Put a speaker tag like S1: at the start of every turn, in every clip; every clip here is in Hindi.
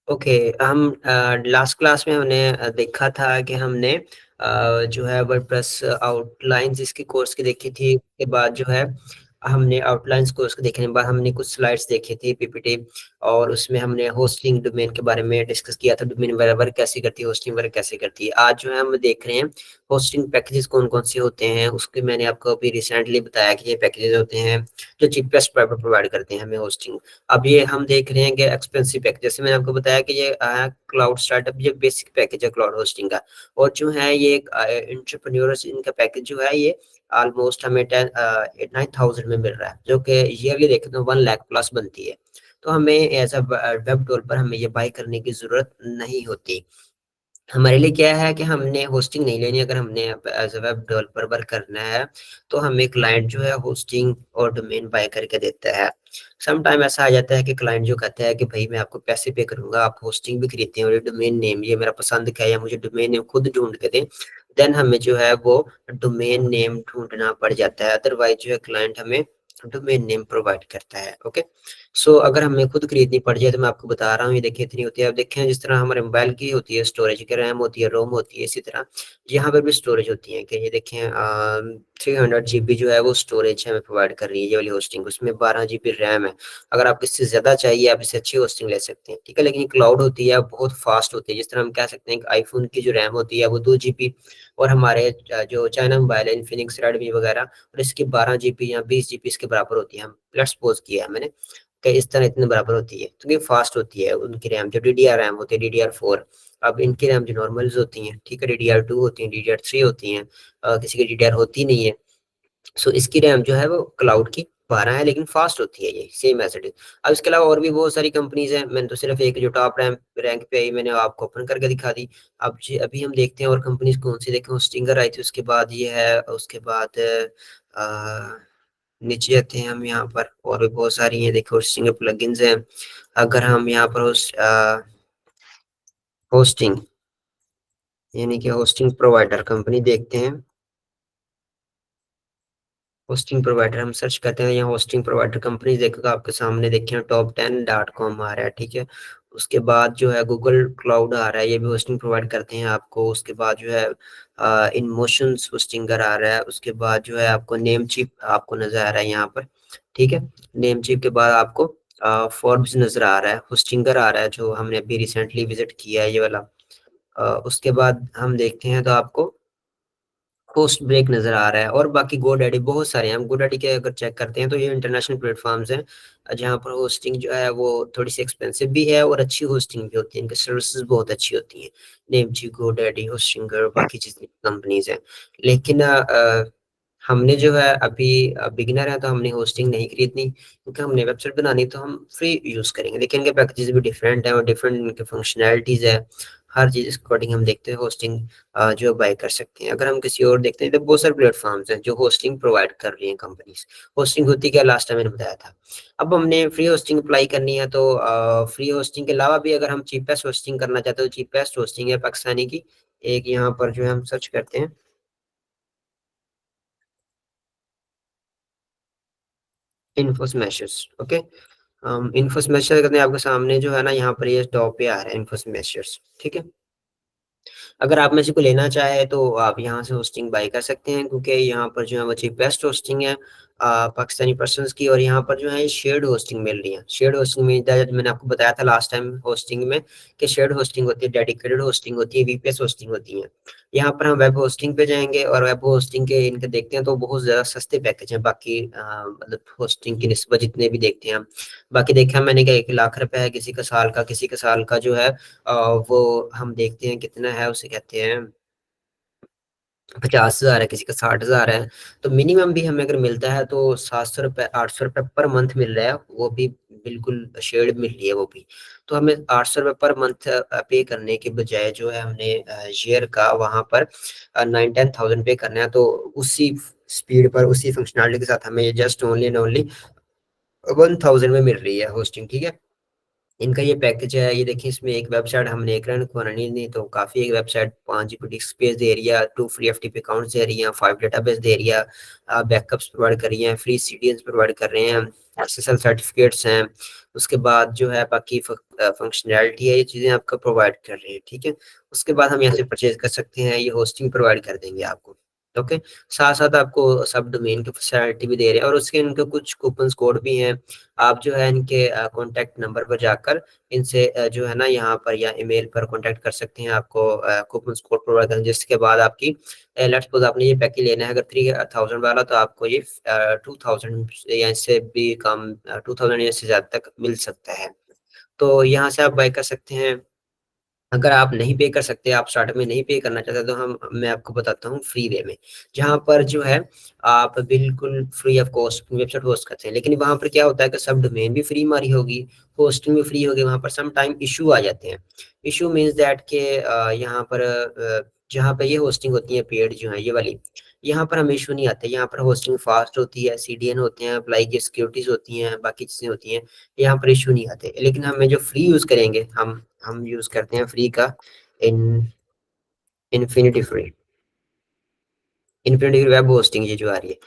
S1: ओके। हम लास्ट क्लास में हमने देखा था कि हमने जो है वर्डप्रेस आउटलाइंस इसकी कोर्स की देखी थी। उसके बाद जो है हमने आउटलाइंस कोर्स को देखने के बाद हमने कुछ स्लाइड्स देखी थी पीपीटी, और उसमें हमने होस्टिंग डोमेन के बारे में डिस्कस किया था। डोमेन वर्क कैसे करती है, होस्टिंग वर्क कैसे करती है। आज जो है हम देख रहे हैं होस्टिंग पैकेजेस कौन कौन से होते हैं। उसके मैंने आपको अभी रिसेंटली बताया कि ये पैकेजेस होते हैं जो चीपेस्ट प्रोवाइड करते हैं हमें होस्टिंग। अब ये हम देख रहे हैं कि एक्सपेंसिव पैकेज, जैसे मैंने आपको बताया कि ये क्लाउड स्टार्टअप, ये बेसिक पैकेज है क्लाउड होस्टिंग का। और जो है ये एंटरप्रेन्योर्स इनका पैकेज जो है ये ऑलमोस्ट हमें 9,000 में मिल रहा है, जो कि ईयरली देखें तो 1 लाख प्लस बनती है। तो हमें एज अ वेब डेवलपर हमें ये बाय करने की जरूरत नहीं होती। हमारे लिए क्या है कि हमने होस्टिंग नहीं लेनी। अगर हमने as a web developer work करना है तो हमें क्लाइंट जो है होस्टिंग और डोमेन बाय करके देता है। सम टाइम ऐसा आ जाता है कि क्लाइंट जो कहता है कि भाई मैं आपको पैसे पे करूंगा, आप होस्टिंग भी खरीदते हैं और ये डोमेन नेम ये मेरा पसंद का है, या मुझे डोमेन नेम खुद ढूंढ के दें, देन हमें जो है वो डोमेन नेम ढूंढना पड़ जाता है। अदरवाइज जो है क्लाइंट हमें डोमेन नेम प्रोवाइड करता है। ओके। सो अगर हमें खुद खरीदनी पड़ जाए तो मैं आपको बता रहा हूँ, ये देखिए इतनी होती है। अब देखें जिस तरह हमारे मोबाइल की होती है स्टोरेज की, रैम होती है, रोम होती है, इसी तरह यहाँ पर भी स्टोरेज होती है। कि ये देखें 300 GB जो है वो स्टोरेज हमें प्रोवाइड कर रही है ये वाली होस्टिंग। उसमें 12 GB रैम है। अगर आप इससे ज्यादा चाहिए आप इससे अच्छी होस्टिंग ले सकते हैं, ठीक है। लेकिन क्लाउड होती है बहुत फास्ट होती है। जिस तरह हम कह सकते हैं कि आईफोन की जो रैम होती है वो 2 GB, और हमारे जो चाइना मोबाइल है इन्फिनिक्स रेडमी वगैरह, और इसकी 12 GB या 20 GB इसके बराबर होती है। हम लेट्स सपोज किया है मैंने कि इस तरह इतने बराबर होती है, तो ये फास्ट होती है उनकी रैम। जो DDR रैम होती है, DDR4। अब इनकी रैम जो नॉर्मल्स होती हैं, ठीक है, DDR2 होती हैं, DDR3 होती हैं, किसी की DDR होती नहीं है। सो इसकी रैम जो है वो क्लाउड की 12 है, लेकिन फास्ट होती है ये सेम एज इट इज। अब इसके अलावा और भी बहुत सारी कंपनीज हैं, मैंने तो सिर्फ एक जो टॉप रैंक रैंक पे आई मैंने आपको ओपन करके दिखा दी। अब अभी हम देखते हैं और कंपनीज कौन सी देखें। स्टिंगर आई थी, उसके बाद ये है, उसके बाद नीचे आते हैं हम यहाँ पर, और भी बहुत सारी हैं। देखो होस्टिंग प्लगइन्स हैं। अगर हम यहाँ पर होस्टिंग यानी कि होस्टिंग प्रोवाइडर कंपनी देखते हैं, होस्टिंग प्रोवाइडर हम सर्च करते हैं, यहाँ होस्टिंग प्रोवाइडर कंपनी देखोगे आपके सामने, देखें top10.com आ रहा है, ठीक है। उसके बाद जो है गूगल क्लाउड आ रहा है, ये भी होस्टिंग प्रोवाइड करते हैं आपको। उसके बाद जो है इन मोशन होस्टिंगर आ रहा है। उसके बाद जो है आपको नेम चिप आपको नजर आ रहा है यहाँ पर, ठीक है। नेम चिप के बाद आपको फोर्ब्स नजर आ रहा है, होस्टिंगर आ रहा है जो हमने अभी रिसेंटली विजिट किया है ये वाला। उसके बाद हम देखते हैं तो आपको होस्ट ब्रेक नजर आ रहा है, और बाकी गोडैडी बहुत सारे हैं। हम गोडैडी के अगर चेक करते हैं तो ये इंटरनेशनल प्लेटफॉर्म्स हैं जहाँ पर होस्टिंग जो है वो थोड़ी सी एक्सपेंसिव भी है और अच्छी होस्टिंग भी होती है। इनकी सर्विसेज बहुत अच्छी होती हैं। नेमची, गोडैडी, होस्टिंगर, बाकी जितनी कंपनीज हैं। लेकिन हमने जो है अभी बिगिनर है तो हमने होस्टिंग नहीं खरीदनी, क्योंकि हमने वेबसाइट बनानी तो हम फ्री यूज करेंगे। लेकिन इनके पैकेजेस भी डिफरेंट है और डिफरेंट इनके फंक्शनैलिटीज है। हर चीज अकॉर्डिंग हम देखते हैं होस्टिंग जो बाय कर सकते हैं। अगर हम किसी और देखते हैं तो बहुत सारे प्लेटफॉर्म्स हैं जो होस्टिंग प्रोवाइड कर रही हैं कंपनीज। होस्टिंग होती क्या, लास्ट टाइम मैंने बताया था। अब हमने फ्री होस्टिंग अप्लाई करनी है तो फ्री होस्टिंग के अलावा भी अगर हम चीपेस्ट होस्टिंग करना चाहते हैं तो चीपेस्ट होस्टिंग है पाकिस्तानी की। एक यहाँ पर जो है हम सर्च करते हैं इन्फोसमेशर्स। ओके। इन्फोसमेशर करते हैं, आपके सामने जो है ना यहाँ पर ये टॉप पे आ रहा है इन्फोसमेशर्स, ठीक है। अगर आप में से को लेना चाहे तो आप यहाँ से होस्टिंग बाय कर सकते हैं, क्योंकि यहाँ पर जो है वो चीपेस्ट होस्टिंग है पाकिस्तानी पर्सनस की। और यहाँ पर जो है शेयर्ड होस्टिंग मिल रही है। शेयर्ड होस्टिंग में मैंने आपको बताया था लास्ट टाइम होस्टिंग में कि शेयर्ड होस्टिंग होती है, डेडिकेटेड होस्टिंग होती है, वीपीएस होस्टिंग होती है। यहाँ पर हम वेब होस्टिंग पे जाएंगे और वेब होस्टिंग के इनके देखते हैं तो बहुत ज्यादा सस्ते पैकेज हैं बाकी मतलब होस्टिंग की निस्बत जितने भी देखते हैं हम। बाकी देखा मैंने कि 1 लाख रुपए है किसी का साल का, किसी का साल का जो है वो हम देखते हैं कितना है, उसे कहते हैं 50,000 है, किसी का 60,000 है। तो मिनिमम भी हमें अगर मिलता है तो 700 रुपये 800 रुपये पर मंथ मिल रहा है, वो भी बिल्कुल शेयर्ड मिल रही है वो भी। तो हमें 800 रुपये पर मंथ पे करने के बजाय जो है हमने शेयर का वहां पर 9-10 थाउजेंड पे करना है, तो उसी स्पीड पर उसी फंक्शनलिटी के साथ हमें जस्ट ओनली एंड ओनली 1,000 में मिल रही है होस्टिंग, ठीक है। इनका ये पैकेज है, ये देखिए इसमें एक वेबसाइट हमने एक रन बनानी नहीं तो काफ़ी, एक वेबसाइट 5 GB डिस्क स्पेस दे रही है, 2 फ्री एफटीपी अकाउंट्स दे रही हैं, 5 डेटाबेस दे रही है, बैकअप्स प्रोवाइड कर रही हैं, फ्री सीडीएस प्रोवाइड कर रहे हैं, एसएसएल सर्टिफिकेट्स हैं। उसके बाद जो है बाकी फंक्शनैलिटी है, ये चीज़ें आपको प्रोवाइड कर रहे हैं, ठीक है। उसके बाद हम यहाँ से परचेज कर सकते हैं, ये होस्टिंग प्रोवाइड कर देंगे आपको, ओके। साथ साथ आपको सब डोमेन की फैसिलिटी भी दे रहे हैं, और उसके इनके कुछ कूपन्स कोड भी हैं। आप जो है इनके कॉन्टैक्ट नंबर पर जाकर इनसे जो है ना यहाँ पर या ईमेल पर कॉन्टैक्ट कर सकते हैं, आपको कूपन्स कोड प्रोवाइड करें, जिसके बाद आपकी लेट्स सपोज आपने ये पैकेज लेना है अगर 3000 वाला, तो आपको ये 2000 या इससे भी कम, 2000 या इससे ज़्यादा तक मिल सकता है। तो यहाँ से आप बाय कर सकते हैं। अगर आप नहीं पे कर सकते, आप स्टार्टिंग में नहीं पे करना चाहते, तो हम मैं आपको बताता हूँ फ्री वे में, जहाँ पर जो है आप बिल्कुल फ्री ऑफ कॉस्ट अपनी वेबसाइट होस्ट करते हैं। लेकिन वहाँ पर क्या होता है कि सब डोमेन भी फ्री हमारी होगी, होस्टिंग भी फ्री होगी, वहाँ पर सम टाइम इशू आ जाते हैं। इशू मीन्स दैट के यहाँ पर जहाँ पे ये होस्टिंग होती है पेड जो है ये वाली, यहाँ पर हमें इशू नहीं आते। यहाँ पर होस्टिंग फास्ट होती है, सीडीएन होते हैं, अप्लाई की सिक्योरिटीज होती हैं, बाकी चीज़ें होती हैं, यहाँ पर इशू नहीं आते। लेकिन हमें जो फ्री यूज़ करेंगे, हम यूज़ करते हैं फ्री का in infinity free, infinity web hosting ये जो आ रही है,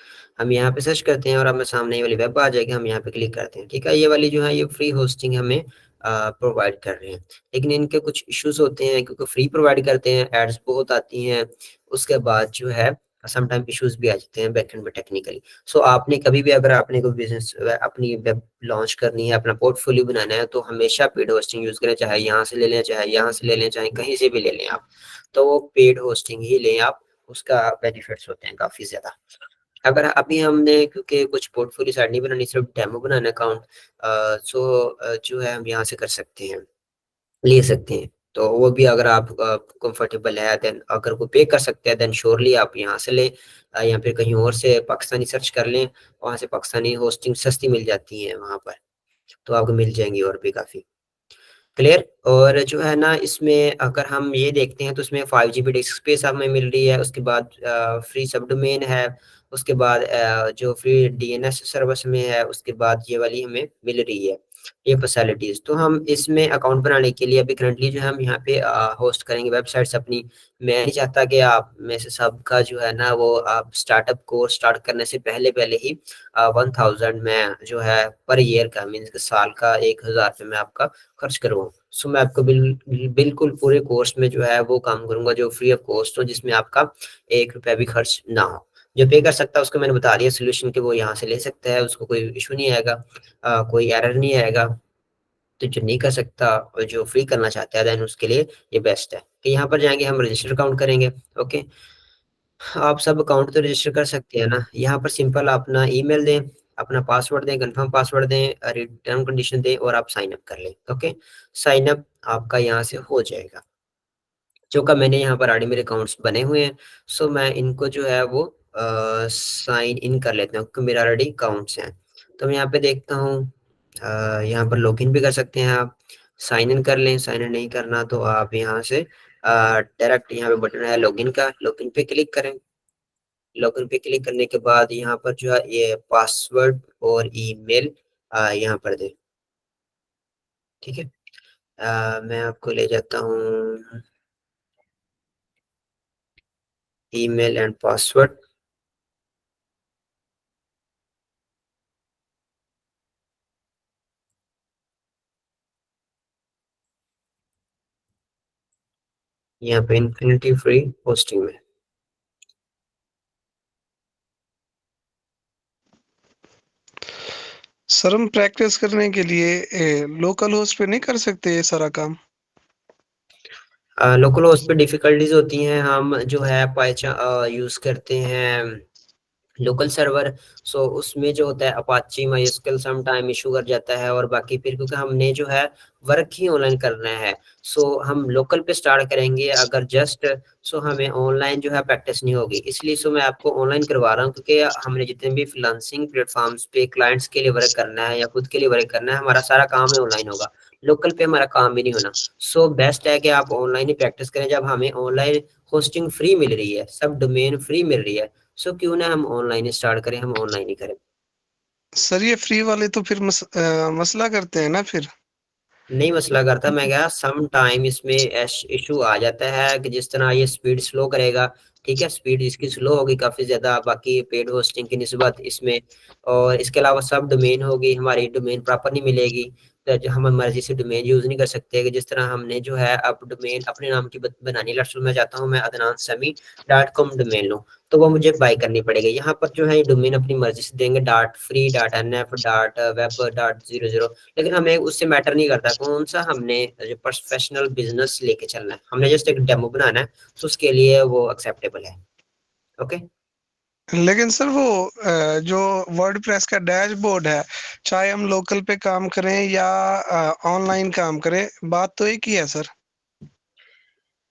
S1: हम यहाँ पे सर्च करते हैं और हमें सामने ये वाली वेब आ जाएगी, हम यहाँ पे क्लिक करते हैं, ठीक है। ये वाली जो है ये फ्री होस्टिंग हमें प्रोवाइड कर रहे हैं। लेकिन इनके कुछ इश्यूज होते हैं, क्योंकि फ्री प्रोवाइड करते हैं, एड्स बहुत आती हैं, उसके बाद जो है सम टाइम इश्यूज भी आ जाते हैं बैकएंड में टेक्निकली। सो आपने कभी भी अगर आपने कोई बिजनेस अपनी वेब लॉन्च करनी है, अपना पोर्टफोलियो बनाना है, तो हमेशा पेड होस्टिंग यूज करें, चाहे यहाँ से ले लें, चाहे यहाँ से ले लें, चाहे कहीं से भी ले लें आप, तो वो पेड होस्टिंग ही लें आप, उसका बेनिफिट्स होते हैं काफ़ी ज़्यादा। अगर अभी हमने क्योंकि कुछ पोर्टफोलियो साइट नहीं बनानी, सिर्फ डेमो बनाना अकाउंट, जो है हम यहाँ से कर सकते हैं, ले सकते हैं। तो वो भी अगर आप कंफर्टेबल है, देन अगर वो पे कर सकते हैं, देन श्योरली आप यहाँ से लें, या फिर कहीं और से पाकिस्तानी सर्च कर लें, वहाँ से पाकिस्तानी होस्टिंग सस्ती मिल जाती है वहाँ पर, तो आपको मिल जाएंगी और भी काफ़ी क्लियर। और जो है ना इसमें अगर हम ये देखते हैं तो इसमें 5 GB डिस्क स्पेस हमें मिल रही है, उसके बाद फ्री सब डोमेन है, उसके बाद जो फ्री डीएनएस सर्विस में है, उसके बाद ये वाली हमें मिल रही है ये फैसिलिटीज। तो हम इसमें अकाउंट बनाने के लिए अभी करंटली जो है हम यहाँ पे होस्ट करेंगे वेबसाइट्स अपनी। मैं नहीं चाहता कि आप में से सबका जो है ना वो आप स्टार्टअप कोर्स स्टार्ट करने से पहले पहले ही 1000 में जो है पर ईयर का मीन्स साल का 1000 रुपये में आपका खर्च करूँ। सो मैं आपको बिल्कुल पूरे कोर्स में जो है वो काम करूंगा जो फ्री ऑफ कॉस्ट हो, जिसमें आपका 1 रुपया भी खर्च ना हो। जो पे कर सकता है उसको मैंने बता दिया सोल्यूशन कि वो यहाँ से ले सकता है, उसको कोई इशू नहीं आएगा, कोई एरर नहीं आएगा। तो जो नहीं कर सकता और जो फ्री करना चाहता है, देन उसके लिए ये बेस्ट है कि यहाँ पर जाएंगे, हम रजिस्टर अकाउंट करेंगे, ओके। आप सब अकाउंट तो रजिस्टर कर सकते हैं ना, यहाँ पर सिंपल अपना ईमेल दें, अपना पासवर्ड दें, कंफर्म पासवर्ड दें, रिटर्न कंडीशन दें और आप साइन अप कर लें, ओके। साइन अप आपका यहाँ से हो जाएगा। जो का मैंने यहाँ पर ऑलरेडी मेरे अकाउंट्स बने हुए हैं, सो मैं इनको जो है वो साइन इन कर लेता हूँ क्योंकि मेरा ऑलरेडी अकाउंट्स हैं। तो मैं यहाँ पे देखता हूँ, यहाँ पर लॉगिन भी कर सकते हैं आप, साइन इन कर लें, साइन इन नहीं करना तो आप यहाँ से डायरेक्ट यहाँ पे बटन है लॉगिन का, लॉगिन पे क्लिक करें। लॉगिन पे क्लिक करने के बाद यहाँ पर जो है ये पासवर्ड और ईमेल यहाँ पर दें, ठीक है। मैं आपको ले जाता हूँ ईमेल एंड पासवर्ड, यहाँ पे इन्फिनिटी फ्री होस्टिंग में।
S2: सर हम प्रैक्टिस करने के लिए लोकल होस्ट पे नहीं कर सकते ये सारा काम?
S1: लोकल होस्ट पे डिफिकल्टीज होती हैं, हम जो है पाइचा यूज करते हैं लोकल सर्वर। सो उसमें जो होता है Apache MySQL some time issue कर जाता है, और बाकी फिर क्योंकि हमने जो है वर्क ही ऑनलाइन करना है, सो हम लोकल पे स्टार्ट करेंगे अगर जस्ट, सो हमें ऑनलाइन जो है प्रैक्टिस नहीं होगी, इसलिए सो मैं आपको ऑनलाइन करवा रहा हूँ क्योंकि हमने जितने भी फ्रीलांसिंग प्लेटफॉर्म्स पे क्लाइंट्स के लिए वर्क करना है या खुद के लिए वर्क करना है, हमारा सारा काम है ऑनलाइन होगा, लोकल पे हमारा काम भी नहीं होना। सो बेस्ट है कि आप ऑनलाइन ही प्रैक्टिस करें, जब हमें ऑनलाइन होस्टिंग फ्री मिल रही है, सब डोमेन फ्री मिल रही है, सो क्यों ना हम ऑनलाइन स्टार्ट करें, हम ऑनलाइन ही करें।
S2: सर ये फ्री वाले तो फिर मसला करते हैं ना फिर।
S1: नहीं मसला करता, मैं क्या सम टाइम इसमें इशू आ जाता है कि जिस तरह ये स्पीड स्लो करेगा, ठीक है, स्पीड इसकी स्लो होगी काफी ज्यादा बाकी पेड होस्टिंग की निस्बत इसमें। और इसके अलावा सब डोमेन होगी, हमारी डोमेन प्रॉपर नहीं मिलेगी, तो जो हम मर्जी से डोमेन यूज नहीं कर सकते कि जिस तरह हमने जो है अब डोमेन अपने नाम की बनानी है। लेट्स, मैं चाहता हूँ मैं adnansami.com डोमेन लूँ, तो वो मुझे बाय करनी पड़ेगी। यहाँ पर जो है ये डोमेन अपनी मर्जी से देंगे, dot free dot N F dot web dot 00, लेकिन हमें उससे मैटर नहीं करता कौन सा हमने जो प्रोफेशनल बिजनेस लेके चलना है, हमने जस्ट एक डेमो बनाना है, तो उसके लिए वो एक्सेप्टेबल है। ओके।
S2: लेकिन सर वो जो वर्डप्रेस का डैशबोर्ड है, चाहे हम लोकल पे काम करें या ऑनलाइन काम करें, बात तो एक ही है सर।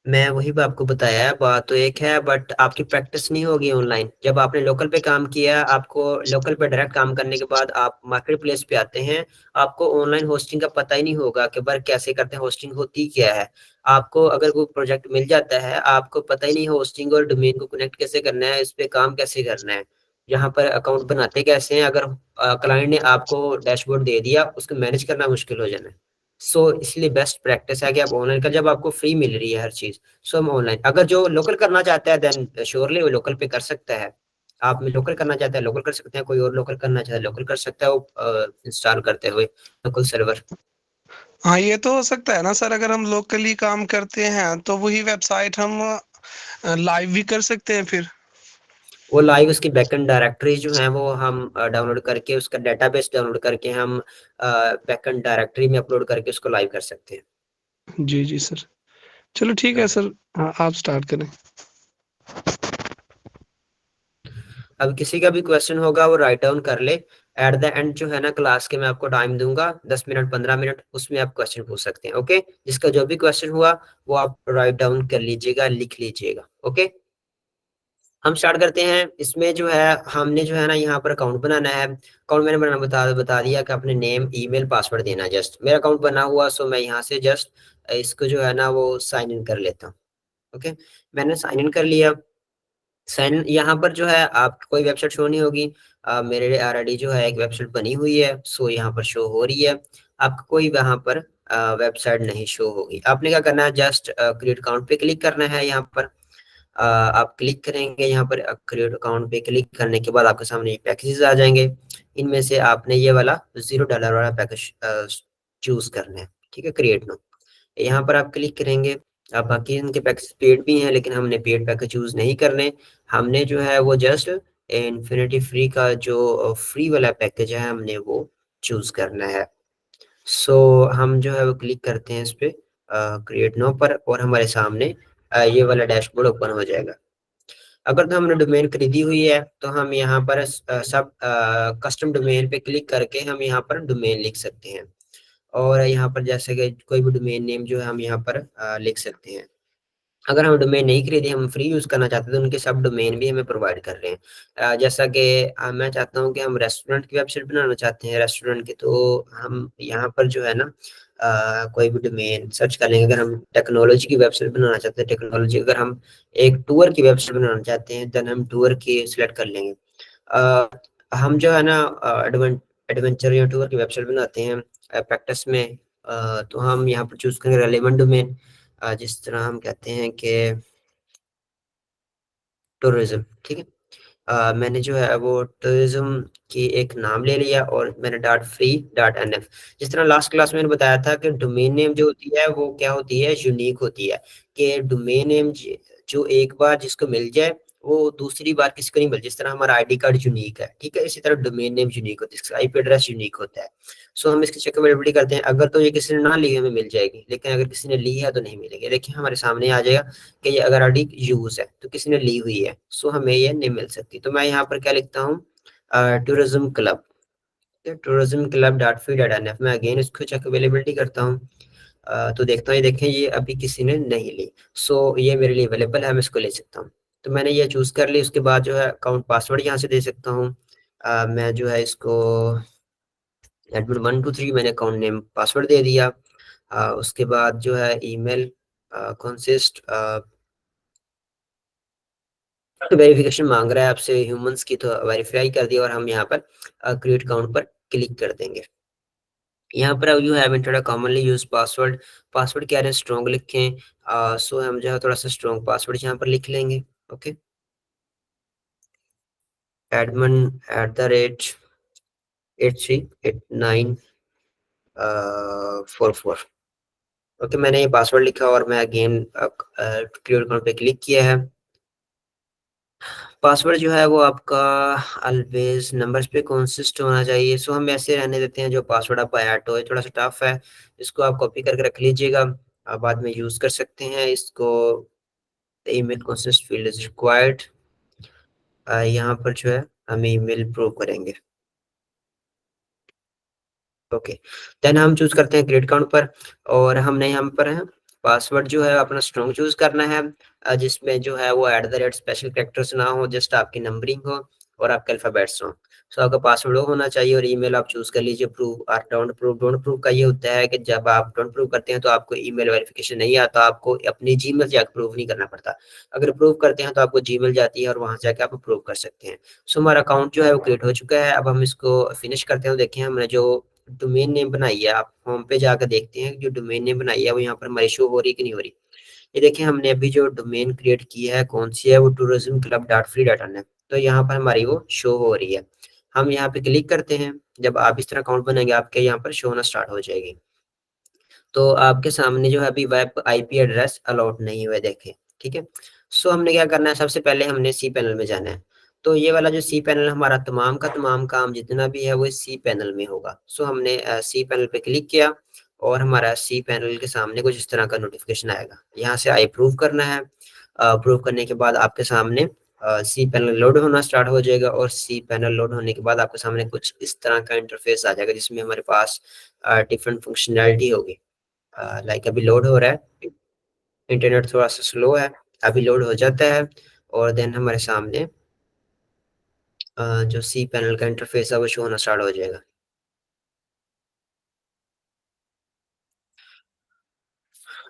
S1: मैं वही बात आपको बताया है, बात तो एक है बट आपकी प्रैक्टिस नहीं होगी ऑनलाइन। जब आपने लोकल पे काम किया, आपको लोकल पे डायरेक्ट काम करने के बाद आप मार्केट प्लेस पे आते हैं, आपको ऑनलाइन होस्टिंग का पता ही नहीं होगा कि बार कैसे करते हैं, होस्टिंग होती क्या है। आपको अगर कोई प्रोजेक्ट मिल जाता है, आपको पता ही नहीं होस्टिंग और डोमेन को कनेक्ट कैसे करना है, इस पे काम कैसे करना है, यहाँ पर अकाउंट बनाते कैसे हैं। अगर क्लाइंट ने आपको डैशबोर्ड दे दिया, उसको मैनेज करना मुश्किल हो जाना है। सो इसलिए बेस्ट प्रैक्टिस है कि आप ऑनलाइन का, जब आपको फ्री मिल रही है हर चीज, सो हम ऑनलाइन। अगर जो लोकल करना चाहता है देन श्योरली वो लोकल पे कर सकता है। आप में लोकल करना चाहता है लोकल कर सकते हैं, कोई और लोकल करना चाहता है लोकल कर सकता है, वो इंस्टॉल करते हुए लोकल सर्वर।
S2: हाँ, ये तो हो सकता है ना सर, अगर हम लोकली काम करते हैं तो वही वेबसाइट हम लाइव भी कर सकते हैं फिर।
S1: वो लाइव उसकी बैकएंड डायरेक्टरी जो है वो हम डाउनलोड करके, उसका डेटाबेस डाउनलोड करके हम बैकएंड डायरेक्टरी में अपलोड करके उसको लाइव कर सकते हैं।
S2: जी जी सर। चलो ठीक है सर। हाँ, आप स्टार्ट करें।
S1: अब किसी का भी क्वेश्चन होगा वो राइट डाउन कर ले। एट द एंड जो है ना क्लास के, मैं आपको टाइम दूंगा 10 मिनट 15 मिनट, उसमें आप क्वेश्चन पूछ सकते हैं। ओके, जिसका जो भी क्वेश्चन हुआ वो आप राइट डाउन कर लीजिएगा, लिख लीजिएगा। ओके, हम स्टार्ट करते हैं। इसमें जो है हमने जो है ना यहाँ पर अकाउंट बनाना है। अकाउंट मैंने बता दिया कि अपने नेम ईमेल पासवर्ड देना है। जस्ट मेरा अकाउंट बना हुआ, सो मैं यहाँ से जस्ट इसको जो है ना वो साइन इन कर लेता हूँ। ओके, मैंने साइन इन कर लिया। साइन यहाँ पर जो है आपको कोई वेबसाइट शो नहीं होगी। मेरे ऑलरेडी जो है एक वेबसाइट बनी हुई है, सो यहाँ पर शो हो रही है। आपको कोई वहाँ पर वेबसाइट नहीं शो होगी। आपने क्या करना है, जस्ट क्रिएट अकाउंट पे क्लिक करना है। यहाँ पर आप क्लिक करेंगे, यहाँ पर क्रिएट अकाउंट पे क्लिक करने के बाद आपके सामने पैकेजेस आ जाएंगे। इनमें से आपने ये वाला $0 वाला पैकेज चूज करना है, ठीक है, क्रिएट नो। यहाँ पर आप क्लिक करेंगे। अब बाकी इनके पैकेज पेड भी हैं, लेकिन हमने पेड पैकेज चूज नहीं करने। हमने जो है वो जस्ट इन्फिनिटी फ्री का जो फ्री वाला पैकेज है हमने वो चूज करना है। सो हम जो है वो क्लिक करते हैं इस पे क्रिएट नो पर, और हमारे सामने ये वाला डैशबोर्ड ओपन हो जाएगा। अगर तो हमने डोमेन खरीदी हुई है तो हम यहाँ पर सब कस्टम डोमेन पे क्लिक करके हम यहाँ पर डोमेन लिख सकते हैं। और यहाँ पर जैसे कि कोई भी डोमेन नेम जो है हम यहाँ पर लिख सकते हैं। अगर हम डोमेन नहीं खरीदे, हम फ्री यूज करना चाहते हैं, तो उनके सब डोमेन भी हमें प्रोवाइड कर रहे हैं। जैसा कि मैं चाहता हूँ कि हम रेस्टोरेंट की वेबसाइट बनाना चाहते हैं रेस्टोरेंट की, तो हम यहाँ पर जो है ना कोई भी डोमेन सर्च कर लेंगे। अगर हम टेक्नोलॉजी की वेबसाइट बनाना चाहते हैं टेक्नोलॉजी, अगर हम एक टूर की वेबसाइट बनाना चाहते हैं देन हम टूर की सिलेक्ट कर लेंगे। अ, हम जो है ना एडवेंचर या टूर की वेबसाइट बनाते हैं प्रैक्टिस में, तो हम यहाँ पर चूज करेंगे रेलेवेंट डोमेन। जिस तरह हम कहते हैं कि टूरिज्म, ठीक है। मैंने जो है वो टूरिज्म की एक नाम ले लिया और मैंने dot free dot N F. जिस तरह लास्ट क्लास में मैंने बताया था कि डोमेन नेम जो होती है वो क्या होती है, यूनिक होती है। कि डोमेन नेम जो एक बार जिसको मिल जाए वो दूसरी बार किसी को नहीं मिल। जिस तरह हमारा आईडी कार्ड यूनिक है, ठीक है, इसी तरह डोमेन नेम यूनिक होता है, इसका आईपी एड्रेस यूनिक होता है। सो हम इसकी चेकबिलिटी करते हैं। अगर तो ये किसी ने ना ली है हमें मिल जाएगी, लेकिन अगर किसी ने ली है तो नहीं मिलेगी। देखिए हमारे सामने आ जाएगा कि ये अगर आईडी यूज है तो किसी ने ली हुई है, सो हमें ये नहीं मिल सकती। तो मैं यहाँ पर क्या लिखता हूँ, tourism club, tourism club dot free dot N F. मैं अगेन इसको चेक अवेलेबिलिटी करता हूँ। तो देखता हूँ, ये देखें ये अभी किसी ने नहीं ली, सो ये मेरे लिए अवेलेबल है, मैं इसको ले सकता हूँ। तो मैंने ये चूज कर ली। उसके बाद जो है अकाउंट पासवर्ड यहाँ से दे सकता हूँ। मैं जो है इसको admin123 मैंने अकाउंट नेम पासवर्ड दे दिया। उसके बाद जो है ईमेल कंसिस्ट वेरिफिकेशन मांग रहा है आपसे ह्यूमंस की, तो वेरीफाई कर दिया और हम यहाँ पर क्रिएट अकाउंट पर क्लिक कर देंगे। यहाँ पर you have entered a commonly used password, password क्या है स्ट्रॉन्ग लिखें। सो हम जो है थोड़ा सा स्ट्रॉन्ग पासवर्ड यहाँ पर लिख लेंगे। Okay, Edmund @838944। ओके, मैंने ये पासवर्ड लिखा और मैं अगेन क्रिएट अकाउंट पे क्लिक किया है। पासवर्ड जो है वो आपका ऑलवेज नंबर्स पे कंसिस्ट होना चाहिए। सो हम ऐसे रहने देते हैं, जो पासवर्ड आपका ऐड हो, ये थोड़ा सा टफ है, इसको आप कॉपी करके रख लीजिएगा, आप बाद में यूज कर सकते हैं इसको। Email consist field is required, यहाँ पर जो है हम ईमेल प्रूव करेंगे। ओके, देन हम चूज करते हैं क्रेडिट अकाउंट पर, और हमने यहाँ पर है पासवर्ड जो है अपना स्ट्रॉन्ग चूज करना है, जिसमें जो है वो @स्पेशल कैरेक्टर्स ना हो, जस्ट आपकी नंबरिंग हो और आपके अल्फाबेट्स हो। सो आपका पासवर्ड वो होना चाहिए, और ईमेल आप चूज कर लीजिए प्रूव और डोंट प्रूव का ये होता है कि जब आप डोंट प्रूव करते हैं तो आपको ईमेल वेरिफिकेशन नहीं आता, आपको अपनी जीमेल जाकर प्रूव नहीं करना पड़ता। अगर प्रूव करते हैं तो आपको जीमेल जाती है और वहां से जाकर आप प्रूव कर सकते हैं। सो हमारा अकाउंट जो है वो क्रिएट हो चुका है। अब हम इसको फिनिश करते हैं। देखिए हमने जो डोमेन नेम बनाई है, आप होम पे जाकर देखते हैं जो डोमेन नेम बनाई है वो यहाँ पर हमारी शो हो रही है कि नहीं हो रही। ये देखिए हमने अभी जो डोमेन क्रिएट की है कौन सी है, वो tourism club dot free dot in है, तो यहाँ पर हमारी वो शो हो रही है। हम यहाँ पे क्लिक करते हैं, जब आप इस तरह अकाउंट बनाएंगे आपके यहाँ पर शो होना स्टार्ट हो जाएगी। तो आपके सामने जो है अभी वेब आईपी एड्रेस अलाउड नहीं हुआ है, देखें। ठीक है, सो हमने क्या करना है, सबसे पहले हमने सी पैनल में जाना है। तो ये वाला जो सी पैनल, हमारा तमाम का तमाम काम जितना भी है वो सी पैनल में होगा। सो हमने सी पैनल पे क्लिक किया, और हमारा सी पैनल के सामने कुछ इस तरह का नोटिफिकेशन आएगा, यहाँ से आई प्रूव करना है। अप्रूव करने के बाद आपके सामने सी पैनल लोड होना स्टार्ट हो जाएगा, और सी पैनल लोड होने के बाद आपके सामने कुछ इस तरह का इंटरफेस आ जाएगा, जिसमें हमारे पास डिफरेंट फंक्शनैलिटी होगी। लाइक अभी लोड हो रहा है, इंटरनेट थोड़ा सा स्लो है, अभी लोड हो जाता है, और देन हमारे सामने जो सी पैनल का इंटरफेस है वो शो होना स्टार्ट हो जाएगा।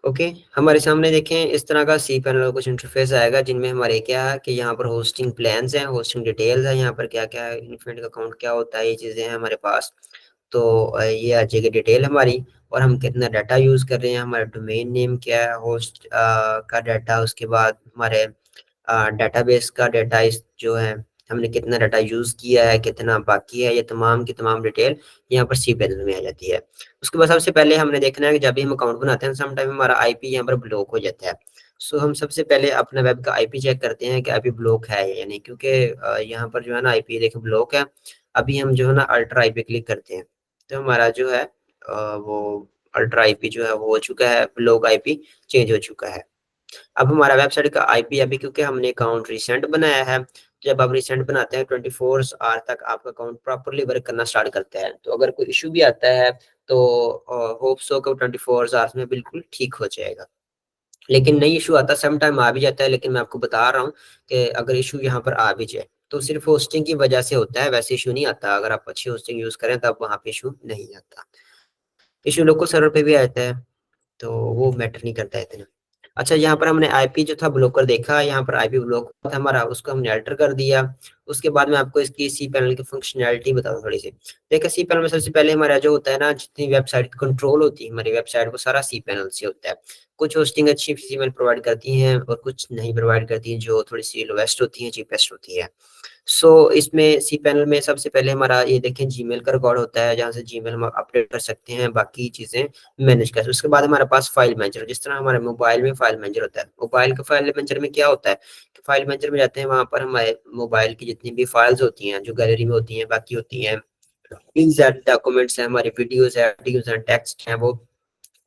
S1: ओके, हमारे सामने देखें इस तरह का सी पैनल का कुछ इंटरफेस आएगा, जिनमें हमारे क्या है कि यहाँ पर होस्टिंग प्लान्स हैं, होस्टिंग डिटेल्स है, यहाँ पर क्या क्या है, इन्फिनिटी का अकाउंट क्या होता है, ये चीज़ें हैं हमारे पास। तो ये आ जाएगी डिटेल हमारी, और हम कितना डाटा यूज़ कर रहे हैं, हमारा डोमेन नेम क्या है, होस्ट का डाटा, उसके बाद हमारे डेटाबेस का डाटा इस जो है, हमने कितना डाटा यूज़ किया है, कितना बाकी है, ये तमाम की तमाम डिटेल यहाँ पर सी पैनल में आ जाती है। उसके बाद सबसे पहले हमने देखना है कि जब भी हम अकाउंट बनाते हैं सम टाइम हमारा आईपी यहाँ पर ब्लॉक हो जाता है। सो हम सबसे पहले अपना वेब का आईपी चेक करते हैं कि आईपी ब्लॉक है या नहीं, क्योंकि यहाँ पर जो है ना आईपी देखो ब्लॉक है। अभी हम जो है ना अल्ट्रा आईपी क्लिक करते हैं, तो हमारा जो है वो अल्ट्रा आईपी जो है वो हो चुका है, ब्लॉक आईपी चेंज हो चुका है। अब हमारा वेबसाइट का आईपी अभी, क्योंकि हमने अकाउंट रिसेंट बनाया है, जब आप रिसेंट बनाते हैं 24 आवर तक आपका अकाउंट प्रॉपर्ली वर्क करना स्टार्ट करता है। तो अगर कोई इशू भी आता है तो होप सो कि 24 आवर्स में बिल्कुल ठीक हो जाएगा। लेकिन नहीं इशू आता, सम टाइम आ भी जाता है, लेकिन मैं आपको बता रहा हूँ कि अगर इशू यहाँ पर आ भी जाए तो सिर्फ होस्टिंग की वजह से होता है, वैसे इशू नहीं आता। अगर आप अच्छी होस्टिंग यूज करें तब वहाँ पे इशू नहीं आता। इशू लोकल सर्वर पे भी आता है, तो वो मैटर नहीं करता है इतना। अच्छा, यहाँ पर हमने आईपी जो था ब्लॉकर देखा, यहाँ पर आईपी ब्लॉक था हमारा, उसको हमने अल्टर कर दिया। उसके बाद में आपको इसकी सी पैनल की फंक्शनैलिटी बताऊँ थोड़ी सी। देखिए सी पैनल में सबसे पहले हमारा जो होता है ना, जितनी वेबसाइट कंट्रोल होती है हमारी वेबसाइट, वो सारा सी पैनल से होता है। कुछ होस्टिंग अच्छी सी प्रोवाइड करती हैं और कुछ नहीं प्रोवाइड करती हैं, जो थोड़ी सी लोएस्ट होती हैं, चीपेस्ट होती है। सो इसमें सी पैनल में सबसे पहले हमारा ये देखें जीमेल का रिकॉर्ड होता है, जहाँ से जीमेल हम अपडेट कर सकते हैं, बाकी चीज़ें मैनेज कर सकते हैं। उसके बाद हमारे पास फाइल मैनेजर, जिस तरह हमारे मोबाइल में फाइल मैनेजर होता है, मोबाइल के फाइल मैनेजर में क्या होता है कि फाइल मैनेजर में जाते हैं, वहाँ पर हमारे मोबाइल की जितनी भी फाइल्स होती हैं जो गैलरी में होती हैं, बाकी होती हैं डॉक्यूमेंट्स हैं, हमारी वीडियोज है, वीडियोज हैं, टेक्स्ट हैं, वो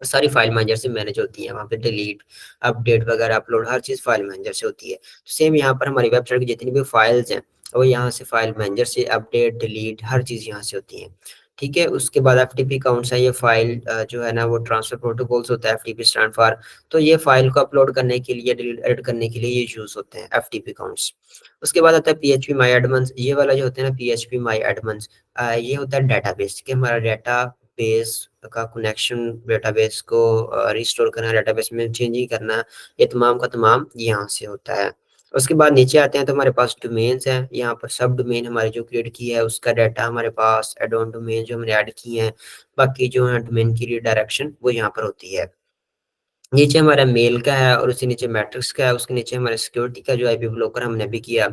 S1: सारी फाइल मैनेजर से मैनेज होती है। वहाँ पे डिलीट, अपडेट वगैरह, अपलोड, हर चीज़ फाइल मैनेजर से होती है। तो सेम यहाँ पर हमारी वेबसाइट की जितनी भी फाइल्स हैं वो यहाँ से फाइल मैनेजर से अपडेट, डिलीट, हर चीज़ यहाँ से होती है। ठीक है, उसके बाद एफटीपी काउंट्स है, ये फाइल जो है ना वो ट्रांसफर प्रोटोकॉल्स होता है, एफटीपी स्टैंड फॉर। तो ये फाइल को अपलोड करने के लिए, डिलीट, एडिट करने के लिए ये यूज होते हैं एफटीपी काउंट्स। उसके बाद आता है पीएचपी माई एडमंस, ये वाला जो होता है ना पीएचपी माई एडमंस, ये होता है डाटाबेस कि हमारा डाटा बेस का कनेक्शन, डेटाबेस को रिस्टोर करना, डेटाबेस में चेंजिंग करना, ये तमाम का तमाम यहाँ से होता है। उसके बाद नीचे आते हैं तो हमारे पास डोमेन्स हैं, यहाँ पर सब डोमेन हमारे जो क्रिएट की है उसका डाटा हमारे पास, एड ऑन डोमेन जो हमने ऐड की हैं, बाकी जो है डोमेन की रिडायरेक्शन वो यहाँ पर होती है। नीचे हमारा मेल का है और उसके नीचे मैट्रिक्स का है, उसके नीचे हमारे सिक्योरिटी का जो आईपी ब्लॉकर हमने भी किया।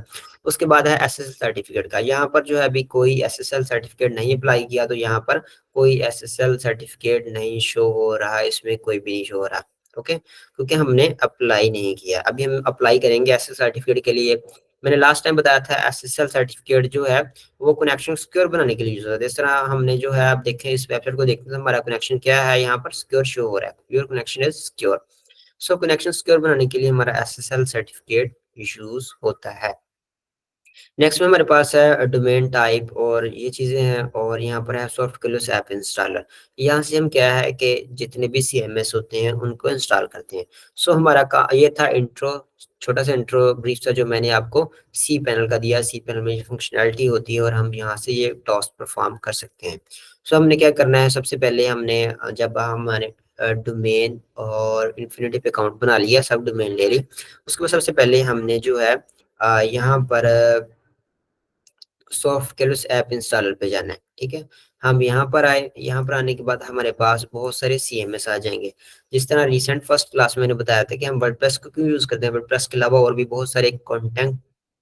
S1: उसके बाद है एसएसएल सर्टिफिकेट का, यहाँ पर जो है अभी कोई एसएसएल सर्टिफिकेट नहीं अप्लाई किया, तो यहाँ पर कोई एसएसएल सर्टिफिकेट नहीं शो हो रहा है, इसमें कोई भी नहीं शो हो रहा। ओके, क्योंकि हमने अप्लाई नहीं किया। अभी हम अप्लाई करेंगे एसएसएल सर्टिफिकेट के लिए। मैंने लास्ट टाइम बताया था एसएसएल सर्टिफिकेट जो है वो कनेक्शन सिक्योर बनाने के लिए यूज होता है। इस तरह हमने जो है, आप देखें इस वेबसाइट को देखते हैं, हमारा कनेक्शन क्या है, यहाँ पर सिक्योर शो हो रहा है, your connection is secure. So connection secure बनाने के लिए हमारा एसएसएल सर्टिफिकेट यूज होता है। नेक्स्ट में हमारे पास है डोमेन टाइप और ये चीजें हैं, और यहाँ पर है सॉफ्ट क्लोज ऐप इंस्टॉलर। यहाँ से हम क्या है कि जितने भी सीएमएस होते हैं उनको इंस्टॉल करते हैं। सो हमारा का ये था इंट्रो, छोटा सा इंट्रो ब्रीफ था जो मैंने आपको सी पैनल का दिया। सी पैनल में ये फंक्शनैलिटी होती है और हम यहाँ से ये टास्क परफॉर्म कर सकते हैं। सो हमने क्या करना है, सबसे पहले हमने जब हमारे डोमेन और इन्फिनिटी पे अकाउंट बना लिया, सब डोमेन ले ली, उसके बाद सबसे पहले हमने जो है यहाँ पर सॉफ्ट क्लोज ऐप इंस्टॉलर पे जाना है। ठीक है, हम यहाँ पर आए, यहाँ पर आने के बाद हमारे पास बहुत सारे सीएमएस आ जाएंगे। जिस तरह रिसेंट फर्स्ट क्लास में मैंने बताया था कि हम वर्डप्रेस को क्यों यूज करते हैं, वर्डप्रेस के अलावा और भी बहुत सारे कंटेंट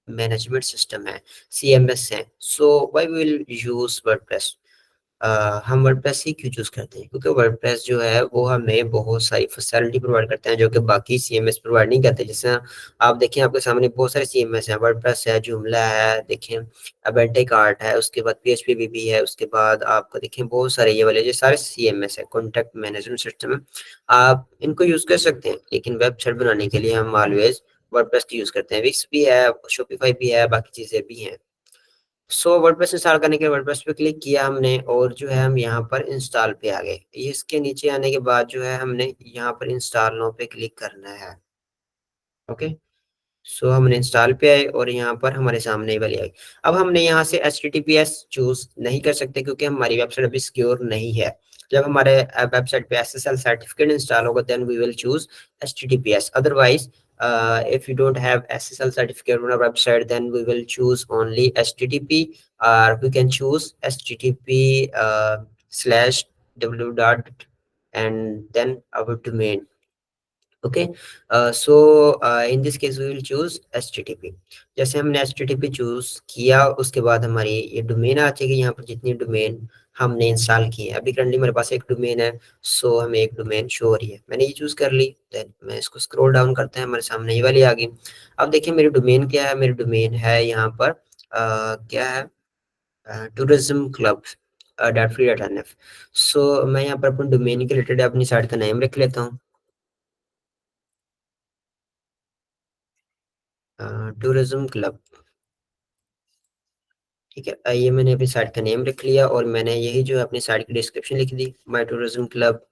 S1: मैनेजमेंट सिस्टम है, सीएमएस है। So why we will use WordPress. हम वर्डप्रेस ही क्यों चूज करते हैं, क्योंकि वर्डप्रेस जो है वो हमें बहुत सारी फैसिलिटी प्रोवाइड करते हैं जो कि बाकी सीएमएस प्रोवाइड नहीं करते। जैसे आप देखें, आपके सामने बहुत सारे सीएमएस हैं, वर्डप्रेस है, जूमला है, देखें अबेंटे कार्ट है, उसके बाद पीएचपी भी है, उसके बाद आपको देखें बहुत सारे ये वाले जो सारे सीएमएस है, कॉन्टेक्ट मैनेजमेंट सिस्टम है, आप इनको यूज कर सकते हैं। लेकिन वेबसाइट बनाने के लिए हम ऑलवेज वर्डप्रेस यूज करते हैं। विक्स भी है, शॉपिफाई भी है, बाकी चीजें भी हैं। सो वर्डप्रेस इंस्टॉल करने के लिए वर्डप्रेस पे क्लिक किया हमने, और जो है हम यहाँ पर इंस्टॉल पे आ गए। इसके नीचे आने के बाद जो है हमने यहाँ पर इंस्टॉल नो पे क्लिक करना है। ओके, सो हमने इंस्टॉल पे आए और यहाँ पर हमारे सामने ये वाली आई। अब हमने यहाँ से HTTPS चूज नहीं कर सकते क्योंकि हमारी वेबसाइट अभी सिक्योर नहीं है। जब हमारे वेबसाइट पे SSL सर्टिफिकेट इंस्टॉल होगा then we will choose HTTPS। Otherwise if you don't have SSL certificate on our website then we will choose only HTTP, or we can choose HTTP slash w dot and then our domain। Okay, so in this case we will choose HTTP। जैसे हमने HTTP चूज किया उसके बाद हमारी ये डोमेन आ जाएगी। यहाँ पर जितनी डोमेन हमने इंस्टॉल की है, अभी करंटली मेरे पास एक डोमेन है, सो हमें एक डोमेन शो हो रही है, मैंने ये चूज कर ली। देन मैं इसको स्क्रॉल डाउन करते हैं, हमारे सामने ये वाली आ गई। अब देखिए मेरी डोमेन क्या है, मेरी डोमेन है यहाँ पर क्या है, tourism club dot free dot NF। सो मैं यहाँ पर अपने डोमेन के रिलेटेड अपनी साइट का नेम रख लेता हूँ, टूरिज्म क्लब। ठीक है, ये मैंने अपनी साइट का नेम रख लिया और मैंने यही जो है अपनी साइट की डिस्क्रिप्शन लिख दी, my tourism club.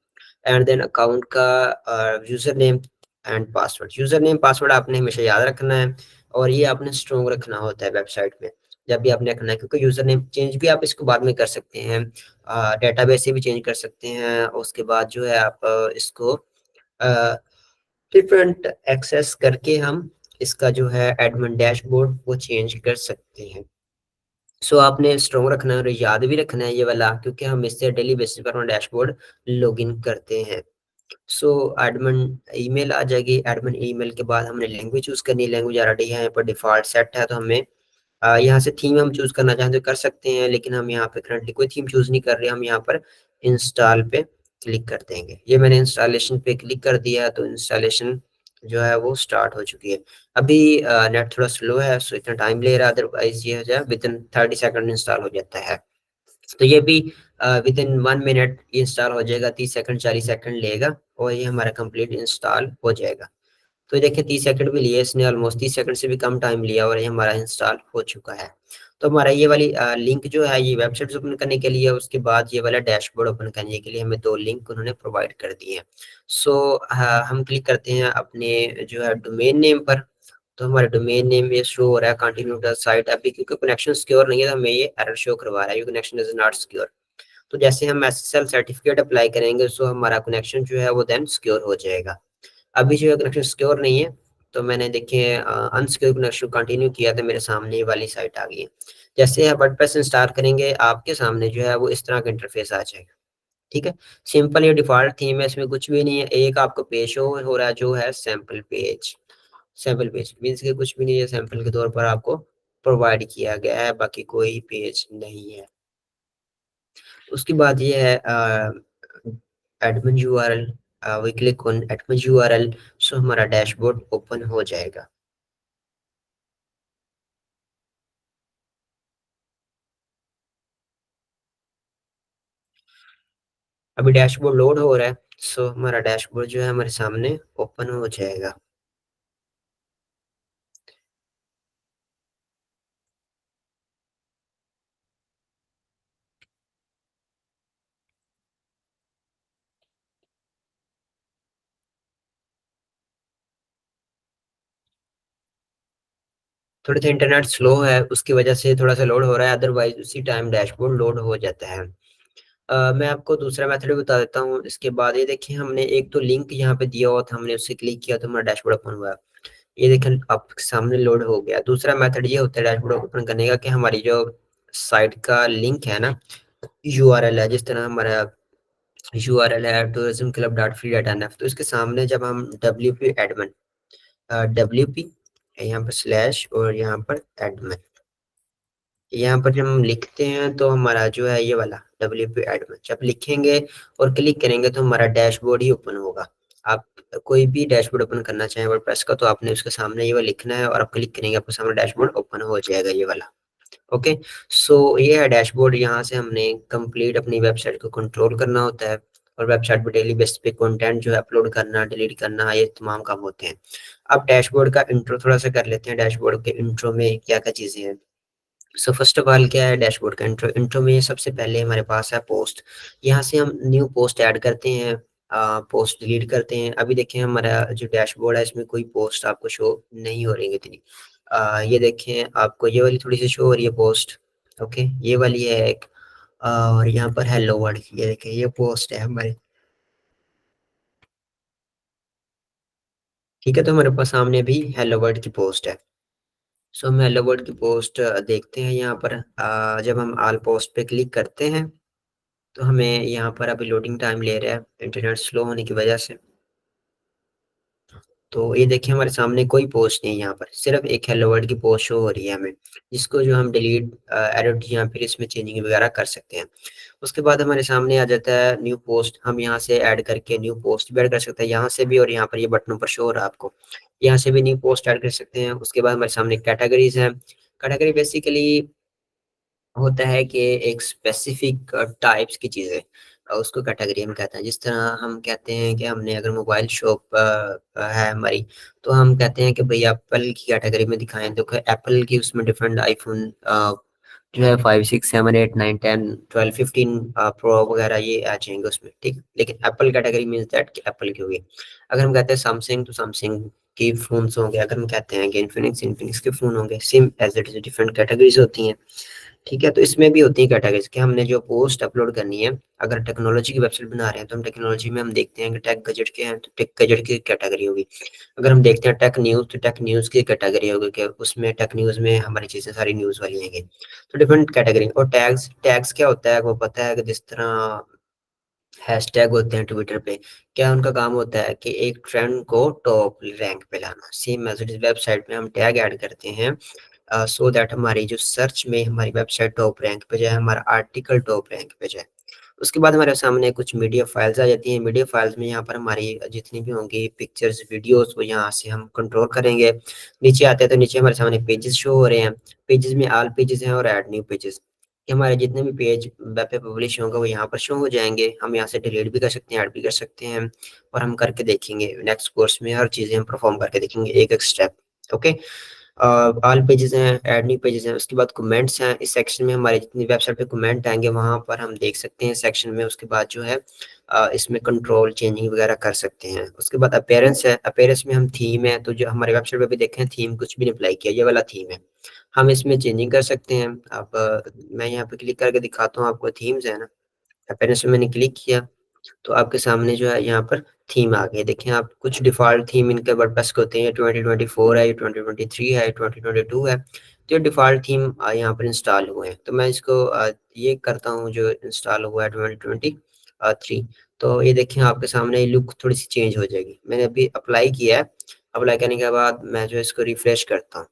S1: And then account का user name and password. User name password आपने हमेशा याद रखना है और ये आपने स्ट्रॉन्ग रखना होता है वेबसाइट में जब भी आपने रखना है, क्योंकि यूजर नेम चेंज भी आप इसको बाद में कर सकते हैं, डेटाबेस से भी चेंज कर सकते हैं। उसके बाद जो है आप इसको डिफरेंट एक्सेस करके हम इसका जो है एडमिन डैशबोर्ड वो चेंज कर सकते हैं। सो आपने स्ट्रॉन्ग रखना है और याद भी रखना है ये वाला, क्योंकि हम इससे डेली बेसिस पर अपना डैशबोर्ड लॉगिन करते हैं। सो एडमिन ईमेल आ जाएगी। एडमिन ईमेल के बाद हमने लैंग्वेज चूज करनी है, लैंग्वेज ऑलरेडी है यहाँ पर डिफॉल्ट सेट है, तो हमें यहाँ से थीम हम चूज करना चाहें तो कर सकते हैं, लेकिन हम यहाँ पे करंटली कोई थीम चूज नहीं कर रहे, हम यहाँ पर इंस्टॉल पे क्लिक कर देंगे। ये मैंने इंस्टॉलेशन पे क्लिक कर दिया है, तो इंस्टॉलेशन जो है वो स्टार्ट हो चुकी है। अभी नेट थोड़ा स्लो है सो इतना टाइम ले रहा है, अदरवाइज ये हो जाए विद इन 30 सेकंड इंस्टॉल हो जाता है। तो ये भी विद इन 1 मिनट इंस्टॉल हो जाएगा, 30 सेकंड 40 सेकंड लेगा और ये हमारा कंप्लीट इंस्टॉल हो जाएगा। तो ये देखिए 30 सेकंड भी लिए इसने, ऑलमोस्ट 30 सेकंड से भी कम टाइम लिया और ये हमारा इंस्टॉल हो चुका है। तो हमारा ये वाली लिंक जो है ये वेबसाइट ओपन करने के लिए, उसके बाद ये वाला डैशबोर्ड ओपन करने के लिए हमें दो लिंक उन्होंने प्रोवाइड कर दिए हैं। सो हम क्लिक करते हैं अपने जो है डोमेन नेम पर। तो हमारे डोमेन नेम ये शो हो रहा है कंटिन्यू द साइट, अभी क्योंकि कनेक्शन सिक्योर नहीं है तो हमें ये एरर शो करवा रहा है, your connection is not secure. तो जैसे हम SSL सर्टिफिकेट अप्लाई करेंगे सो हमारा कनेक्शन जो है वो देन सिक्योर हो जाएगा। अभी जो है कनेक्शन सिक्योर नहीं है, तो मैंने देखिए अनसिक्योर कनेक्शन कंटिन्यू किया तो मेरे सामने ये वाली साइट आ गई है। जैसे आप वर्डप्रेस इंस्टॉल करेंगे, आपके सामने जो है वो इस तरह का इंटरफेस आ जाएगा। ठीक है? सिंपल ये डिफ़ॉल्ट थीम है, इसमें कुछ भी नहीं है। एक आपको पेज शो हो रहा है जो है sample page. Sample page means कि कुछ भी नहीं है, सैंपल के तौर पर आपको प्रोवाइड किया गया है, बाकी कोई पेज नहीं है। उसके बाद ये है admin URL. We click on admin URL, so हमारा डैशबोर्ड ओपन हो जाएगा। अभी डैशबोर्ड लोड हो रहा है, सो हमारा डैशबोर्ड जो है हमारे सामने ओपन हो जाएगा। थोड़ी सी इंटरनेट स्लो है, उसकी वजह से थोड़ा सा लोड हो रहा है, अदरवाइज उसी टाइम डैशबोर्ड लोड हो जाता है। मैं आपको दूसरा मेथड भी बता देता हूँ। इसके बाद ये देखिए, हमने एक तो लिंक यहाँ पे दिया हुआ था, हमने उससे क्लिक किया तो हमारा डैशबोर्ड ओपन हुआ। ये देखें आपके सामने लोड हो गया। दूसरा मेथड ये होता है डैशबोर्ड ओपन करने का कि हमारी जो साइट का लिंक है ना, यूआरएल है, जिस तरह हमारा यूआरएल है tourismclub.free.nf, तो इसके सामने जब हम डब्ल्यूपी एडमिन, डब्ल्यूपी यहाँ पर स्लैश और यहाँ पर एडमिन, यहाँ पर जब हम लिखते हैं तो हमारा जो है ये वाला डब्ल्यूपी एडमिन जब लिखेंगे और क्लिक करेंगे तो हमारा डैशबोर्ड ही ओपन होगा। आप कोई भी डैशबोर्ड ओपन करना चाहें वर्डप्रेस का, तो आपने उसके सामने ये वाला लिखना है और आप क्लिक करेंगे, आपके सामने डैशबोर्ड ओपन हो जाएगा ये वाला। ओके, सो ये है डैशबोर्ड। यहाँ से हमने कंप्लीट अपनी वेबसाइट को कंट्रोल करना होता है, और वेबसाइट पे डेली बेसिस पे कंटेंट जो है अपलोड करना, डिलीट करना, ये तमाम काम होते हैं। अब डैशबोर्ड का इंट्रो थोड़ा सा कर लेते हैं। डैशबोर्ड के इंट्रो में क्या क्या चीजें हैं। सो फर्स्ट ऑफ ऑल क्या है डैशबोर्ड का इंट्रो। इंट्रो में सबसे पहले हमारे पास है पोस्ट। यहाँ से हम न्यू पोस्ट ऐड करते हैं, पोस्ट डिलीट करते हैं। अभी देखें हमारा जो डैशबोर्ड है इसमें कोई पोस्ट आपको शो नहीं हो रही है इतनी। ये देखें आपको ये वाली थोड़ी सी शो हो रही है पोस्ट। ओके, ये वाली है एक। और यहाँ पर हेलो वर्ल्ड, ये देखें ये पोस्ट है हमारी। ठीक है, तो हमारे पास सामने भी हेलो वर्ल्ड की पोस्ट है। सो हम हेलो वर्ल्ड की पोस्ट देखते हैं यहाँ पर। जब हम ऑल पोस्ट पे क्लिक करते हैं तो हमें यहाँ पर अभी लोडिंग टाइम ले रहा है इंटरनेट स्लो होने की वजह से। तो ये देखिए हमारे सामने कोई पोस्ट नहीं है, यहाँ पर सिर्फ एक हेलो वर्ल्ड की पोस्ट शो हो रही है हमें, जिसको जो हम डिलीट, एडिट या फिर इसमें चेंजिंग वगैरह कर सकते हैं। उसके बाद हमारे सामने आ जाता है न्यू पोस्ट। हम यहाँ से ऐड करके न्यू पोस्ट भी ऐड कर सकते हैं, यहाँ से भी, और यहाँ पर ये बटनों पर शो हो रहा है आपको, यहाँ से भी न्यू पोस्ट ऐड कर सकते हैं। उसके बाद हमारे सामने कैटेगरीज हैं। कैटेगरी बेसिकली होता है कि एक स्पेसिफिक टाइप्स की चीज़ें, उसको कैटेगरी हम कहते हैं। जिस तरह हम कहते हैं कि हमने अगर मोबाइल शॉप है हमारी, तो हम कहते हैं कि भाई एप्पल की कैटेगरी में दिखाएं, तो एप्पल की उसमें डिफरेंट आईफोन जो है 5 6 7 8 9 10 12 15 प्रो वगैरह ये आ जाएंगे उसमें। ठीक है, लेकिन एप्पल कैटेगरी मीन्स दैट कि एप्पल की होगी। अगर हम कहते हैं सैमसंग, तो सैमसंग के फोन्स होंगे। अगर हम कहते हैं कि इन्फिनिक्स, इन्फिनिक्स के फोन होंगे। Same as it is different categories होती हैं। ठीक है, तो इसमें भी होती है कैटेगरीज कि हमने जो पोस्ट अपलोड करनी है। अगर टेक्नोलॉजी की वेबसाइट बना रहे हैं तो हम टेक्नोलॉजी में हम देखते हैं कि टेक गजेट के हैं, तो टेक गजेट की कैटेगरी होगी। अगर हम देखते हैं टेक न्यूज़, तो टेक न्यूज़ की कैटेगरी होगी कि उसमें टेक न्यूज़ में हमारी चीज़ें सारी न्यूज़ वाली हैं। तो डिफरेंट कैटेगरी। और टैग्स, टैग्स क्या होता है वो पता है कि जिस तरह हैशटैग होते हैं ट्विटर पे, क्या उनका काम होता है कि एक ट्रेंड को टॉप रैंक पे लाना। सेम मैसेज वेबसाइट में हम टैग ऐड करते हैं सो दैट हमारी जो सर्च में हमारी वेबसाइट टॉप रैंक पे जाए, हमारा आर्टिकल टॉप रैंक पे जाए। उसके बाद हमारे सामने कुछ मीडिया फाइल्स आ जाती हैं। मीडिया फाइल्स में यहाँ पर हमारी जितनी भी होंगी पिक्चर्स, वीडियोस, वो यहाँ से हम कंट्रोल करेंगे। नीचे आते हैं तो नीचे हमारे सामने पेजेस शो हो रहे हैं। पेजेस में ऑल पेजेस हैं और ऐड न्यू पेजेस, कि हमारे जितने भी पेज वेब पे पब्लिश होंगे वो यहाँ पर शो हो जाएंगे। हम यहाँ से डिलीट भी कर सकते हैं, ऐड भी कर सकते हैं। और हम करके देखेंगे नेक्स्ट कोर्स में, हर चीज़ें हम परफॉर्म करके देखेंगे एक एक स्टेप। ओके, ऑल पेजेस हैं, ऐड न्यू पेजेस हैं। उसके बाद कमेंट्स हैं। इस सेक्शन में हमारे जितनी वेबसाइट पे कमेंट आएंगे वहां पर हम देख सकते हैं सेक्शन में। उसके बाद जो है इसमें कंट्रोल चेंजिंग वगैरह कर सकते हैं। उसके बाद अपेयरेंस है। अपेयरेंस में हम थीम है, तो जो हमारे वेबसाइट पे भी देखें थीम कुछ भी नहीं अप्लाई किया, ये वाला थीम है, हम इसमें चेंजिंग कर सकते हैं। अब मैं यहाँ पे क्लिक करके दिखाता हूँ आपको। थीम्स है ना, अपेयरेंस में मैंने क्लिक किया तो आपके सामने जो है यहाँ पर थीम आ गई। देखिए आप कुछ डिफ़ॉल्ट थीम इनके वर्डप्रेस के होते हैं, 2024 है, ये 2023 है, 2022 है। तो ये डिफ़ॉल्ट थीम यहाँ पर इंस्टॉल हुए हैं। तो मैं इसको ये करता हूँ जो इंस्टॉल हुआ है 2023। तो ये देखिए आपके सामने लुक थोड़ी-सी चेंज हो जाएगी। मैंने अभी अप्लाई किया है, अप्लाई करने के बाद मैं जो है इसको रिफ्रेश करता हूँ।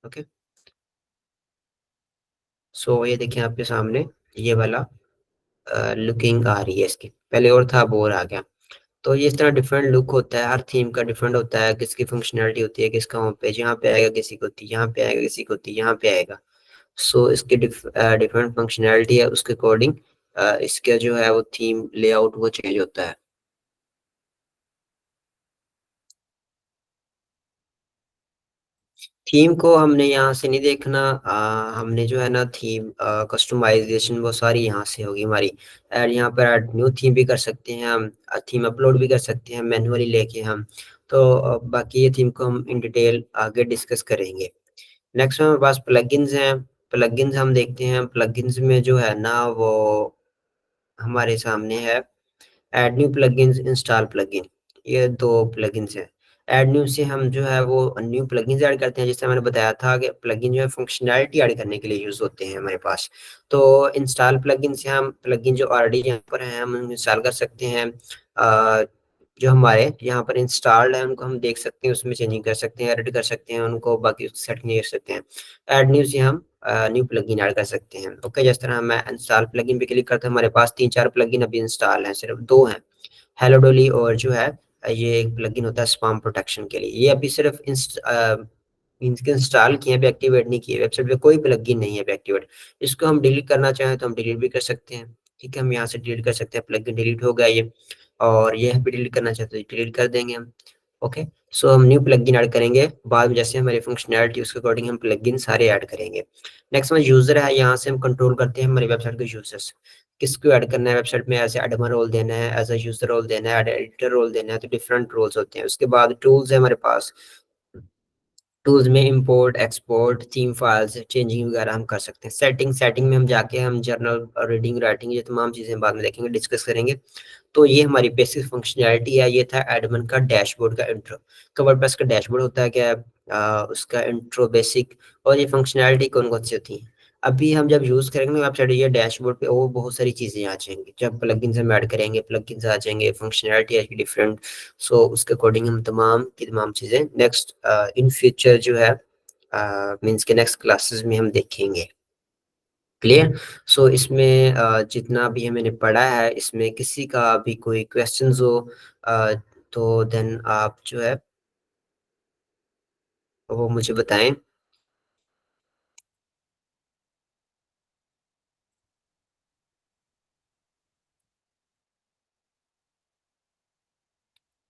S1: ओके। सो ये देखिए आपके सामने ये वाला लुकिंग आ रही है इसकी। पहले और था अब और आ गया। तो ये इस तरह डिफरेंट लुक होता है, हर थीम का डिफरेंट होता है, किसकी फंक्शनैलिटी होती है, किसका होम पेज यहाँ पे आएगा, किसी को होती है यहाँ पे आएगा, किसी को होती है यहाँ पे आएगा। सो इसकी डिफरेंट फंक्शनैलिटी है, उसके अकॉर्डिंग इसका जो है वो थीम लेआउट वो चेंज होता है। थीम को हमने यहाँ से नहीं देखना, हमने जो है ना थीम कस्टमाइजेशन वो सारी यहाँ से होगी हमारी। और यहाँ पर ऐड न्यू थीम भी कर सकते हैं हम, थीम अपलोड भी कर सकते हैं मैन्युअली लेके हम। तो बाकी ये थीम को हम इन डिटेल आगे डिस्कस करेंगे। नेक्स्ट हमारे पास प्लगइन्स हैं। प्लगइन्स हम देखते हैं, प्लगइन्स में जो है ना वो हमारे सामने है add new plugins, install plugin. ये दो प्लगइन्स हैं। ऐड न्यू से हम जो है वो न्यू प्लगइन्स ऐड करते हैं, जैसे मैंने बताया था कि प्लगइन जो है फंक्शनैलिटी ऐड करने के लिए यूज़ होते हैं हमारे पास। तो इंस्टॉल प्लगइन से हम प्लगइन जो ऑलरेडी यहाँ पर हैं हम उनको इंस्टॉल कर सकते हैं। जो हमारे यहाँ पर इंस्टॉल्ड है उनको हम देख सकते हैं, उसमें चेंजिंग कर सकते हैं, एडिट कर सकते हैं उनको, बाकी सेटिंग कर सकते हैं। ऐड न्यू से हम न्यू प्लगइन ऐड कर सकते हैं। ओके, जिस तरह मैं इंस्टॉल प्लगइन पे क्लिक करता हूँ, हमारे पास 3-4 प्लगइन अभी इंस्टॉल हैं, सिर्फ 2 हैं। हेलो डॉली और जो है ये एक प्लगइन होता है स्पैम प्रोटेक्शन के लिए। ये अभी सिर्फ इनके इंस्टॉल किए हैं, अभी एक्टिवेट नहीं किए। वेबसाइट पे कोई प्लगइन नहीं है अभी एक्टिवेट। इसको हम डिलीट करना चाहें तो हम डिलीट भी कर सकते हैं। ठीक है, हम यहाँ से डिलीट कर सकते हैं, प्लगइन डिलीट हो गया ये। और ये भी डिलीट करना चाहते हैं तो डिलीट कर देंगे हम। ओके, सो हम न्यू प्लगइन ऐड करेंगे बाद में, जैसे हमारी फंक्शनैलिटी उसके अकॉर्डिंग हम प्लगइन सारे ऐड करेंगे। नेक्स्ट में यूजर है, यहाँ से हम कंट्रोल करते हैं हमारी वेबसाइट के यूजर्स, किसको ऐड करना है वेबसाइट में। एज एडमिन रोल देना है, एज अ यूजर रोल देना है, एडिटर रोल देना है, तो डिफरेंट रोल्स होते हैं। उसके बाद टूल्स है हमारे पास, टूल्स में import export theme files changing वगैरह हम कर सकते हैं। सेटिंग में हम जाके हम जर्नल रीडिंग राइटिंग ये तमाम चीज़ें बाद में देखेंगे, डिस्कस करेंगे। तो ये हमारी बेसिक फंक्शनैलिटी है। ये था एडमिन का डैशबोर्ड का इंट्रो। वर्डप्रेस का डैशबोर्ड होता है क्या, उसका इंट्रो बेसिक। और ये फंक्शनैलिटी कौन कौन सी होती है, अभी हम जब यूज़ करेंगे वेबसाइट ये डैशबोर्ड पे और बहुत सारी चीज़ें आ जाएंगी। जब प्लगइन्स हम ऐड करेंगे प्लगइन्स आ जाएंगे, फंक्शनैलिटी आएगी डिफरेंट। सो उसके अकॉर्डिंग हम तमाम की तमाम चीज़ें नेक्स्ट इन फ्यूचर जो है मीन्स के नेक्स्ट क्लासेस में हम देखेंगे। क्लियर। सो इसमें जितना भी मैंने पढ़ा है इसमें किसी का भी कोई क्वेश्चंस हो अ, तो देन आप जो है वो मुझे बताएं।